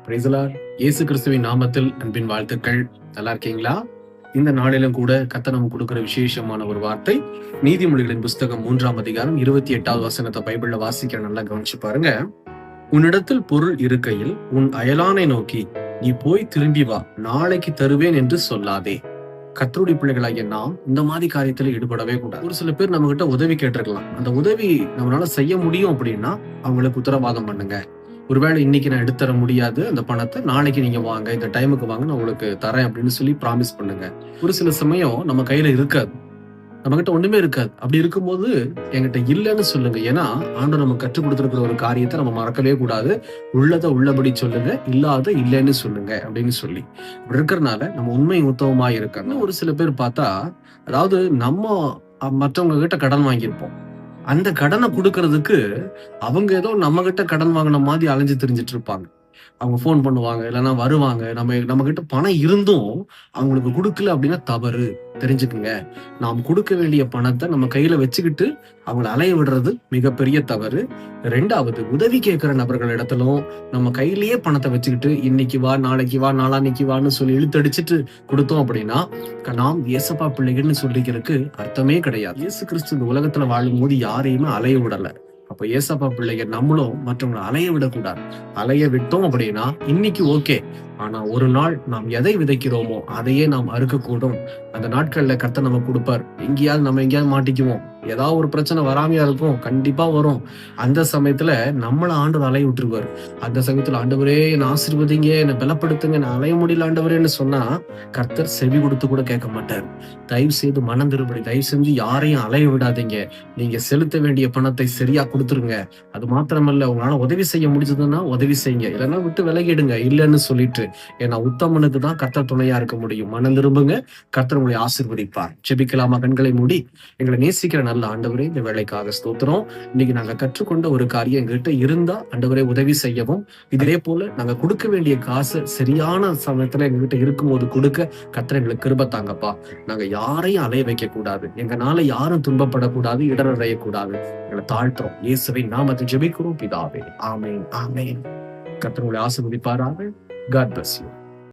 Praise the Lord. இயேசு கிறிஸ்துவின் நாமத்தில் அன்பின் வாழ்த்துக்கள். நல்லா இருக்கீங்களா? இந்த நாளிலும் கூட கர்த்தர் நமக்கு கொடுக்கிற விசேஷமான ஒரு வார்த்தை, நீதிமொழிகளின் புஸ்தகம் 3ஆம் அதிகாரம் 28வது வசனத்தை பைபிள்ல வாசிக்க நல்லா கவனிச்சு பாருங்க. உன்னிடத்தில் பொருள் இருக்கையில் உன் அயலானை நோக்கி நீ போய் திரும்பி வா, நாளைக்கு தருவேன் என்று சொல்லாதே. கர்த்தருடைய பிள்ளைகளாகிய நாம் இந்த மாதிரி காரியத்துல ஈடுபடவே கூடாது. ஒரு சில பேர் நம்ம கிட்ட உதவி கேட்டிருக்கலாம். அந்த உதவி நம்மளால செய்ய முடியும் அப்படின்னா அவங்களுக்கு உத்தரவாதம் பண்ணுங்க. ஒருவேளை இன்னைக்கு நான் எடுத்துற முடியாது அந்த பணத்தை, நாளைக்கு நீங்க வாங்க, இந்த டைமுக்கு வாங்க, நான் உங்களுக்கு தரேன் அப்படின்னு சொல்லி ப்ராமிஸ் பண்ணுங்க. ஒரு சில சமயம் நம்ம கையில இருக்காது, நம்ம கிட்ட ஒண்ணுமே இருக்காது. அப்படி இருக்கும்போது என்கிட்ட இல்லைன்னு சொல்லுங்க. ஏன்னா ஆண்டவர் நம்ம கற்றுக் கொடுத்திருக்கிற ஒரு காரியத்தை நம்ம மறக்கவே கூடாது. உள்ளதை உள்ளபடி சொல்லுங்க, இல்லாத இல்லைன்னு சொல்லுங்க அப்படின்னு சொல்லி இப்படி இருக்கிறதுனால நம்ம உண்மை உத்தவமா இருக்கணும். ஒரு சில பேர் பார்த்தா, அதாவது நம்ம மற்றவங்க கிட்ட கடன் வாங்கியிருப்போம், அந்த கடனை கொடுக்கறதுக்கு அவங்க ஏதோ நம்ம கிட்ட கடன் வாங்கின மாதிரி அலைஞ்சு திரிஞ்சிட்டு இருப்பாங்க. அவங்க போன் பண்ணுவாங்க, இல்லைன்னா வருவாங்க. நம்ம கிட்ட பணம் இருந்தும் அவங்களுக்கு கொடுக்கல அப்படின்னா தவறு. தெரிஞ்சுக்குங்க, நாம் கொடுக்க வேண்டிய பணத்தை நம்ம கையில வச்சுக்கிட்டு அவங்களை அலைய விடுறது மிகப்பெரிய தவறு. 2வது, உதவி கேட்கிற நபர்கள் இடத்திலும் நம்ம கையிலேயே பணத்தை வச்சுக்கிட்டு இன்னைக்கு வா, நாளைக்கு வா, நாளான்னைக்கு வான்னு சொல்லி இழுத்தடிச்சிட்டு கொடுத்தோம் அப்படின்னா நாம் இயேசப்பா பிள்ளைகள்னு சொல்லிக்கிறதுக்கு அர்த்தமே கிடையாது. இயேசு கிறிஸ்து இந்த உலகத்துல வாழும் போது யாரையுமே அலைய விடல. அப்ப ஏசப்பா பிள்ளைகள் நம்மளும் மற்றவங்களை அலைய விடக்கூடாது. அலைய விட்டோம் அப்படின்னா இன்னைக்கு ஓகே, ஆனா ஒரு நாள் நாம் எதை விதைக்கிறோமோ அதையே நாம் அறுக்கக்கூடும். அந்த நாட்கள்ல கர்த்தர் நம்ம கொடுப்பார். எங்கேயாவது மாட்டிக்குவோம், ஏதாவது ஒரு பிரச்சனை வராமையா இருக்கும், கண்டிப்பா வரும். அந்த சமயத்துல நம்மள ஆண்டவர் அலைய விட்டுருவாரு. அந்த சமயத்துல ஆண்டவரே என்னை ஆசீர்வதிங்க, என்னை பலப்படுத்துங்க, நான் அலைய முடியல ஆண்டவரேன்னு சொன்னா கர்த்தர் செவி கொடுத்து கூட கேட்க மாட்டார். தயவு செய்து மனம் திரும்படி, தயவு செஞ்சு யாரையும் அலைய விடாதீங்க. நீங்க செலுத்த வேண்டிய பணத்தை சரியா கொடுத்துருங்க. அது மாத்திரமல்ல, உங்களால உதவி செய்ய முடிஞ்சதுன்னா உதவி செய்யுங்க, இல்லைன்னா விட்டு விலகிடுங்க இல்லைன்னு சொல்லிட்டு. ஏன்னா உத்தமனுக்கு தான் கர்த்தர் துணையா இருக்க முடியும். மனம் திரும்புங்க, கர்த்தர் உங்களை ஆசீர்வதிப்பார். ஜெபிக்கலாமா? கண்களை மூடி. எங்களை நேசிக்கிற நல்ல ஆண்டவரே, இந்த வேலைக்காக ஸ்தோத்திரம். இன்னைக்கு நாங்க கற்றுக்கொண்ட ஒரு காரியம் எங்ககிட்ட இருந்தா ஆண்டவரே உதவி செய்யவும், இதே போல நாங்க கொடுக்க வேண்டிய காசு சரியான சமயத்துல எங்ககிட்ட இருக்கும்போது கொடுக்க கர்த்தர் எங்களுக்கு கிருபை தாங்கப்பா. நாங்க யாரையும் அலைய வைக்க கூடாது, எங்கனால யாரும் துன்பப்படக்கூடாது, இடரடையக்கூடாது. எங்களை தாழ்த்துறோம். இயேசுவின் நாமத்தை ஜெபிக்கிறோம் பிதாவே. ஆமென், ஆமென். கர்த்தர் உங்களை ஆசீர்வதிப்பாராக. God bless you.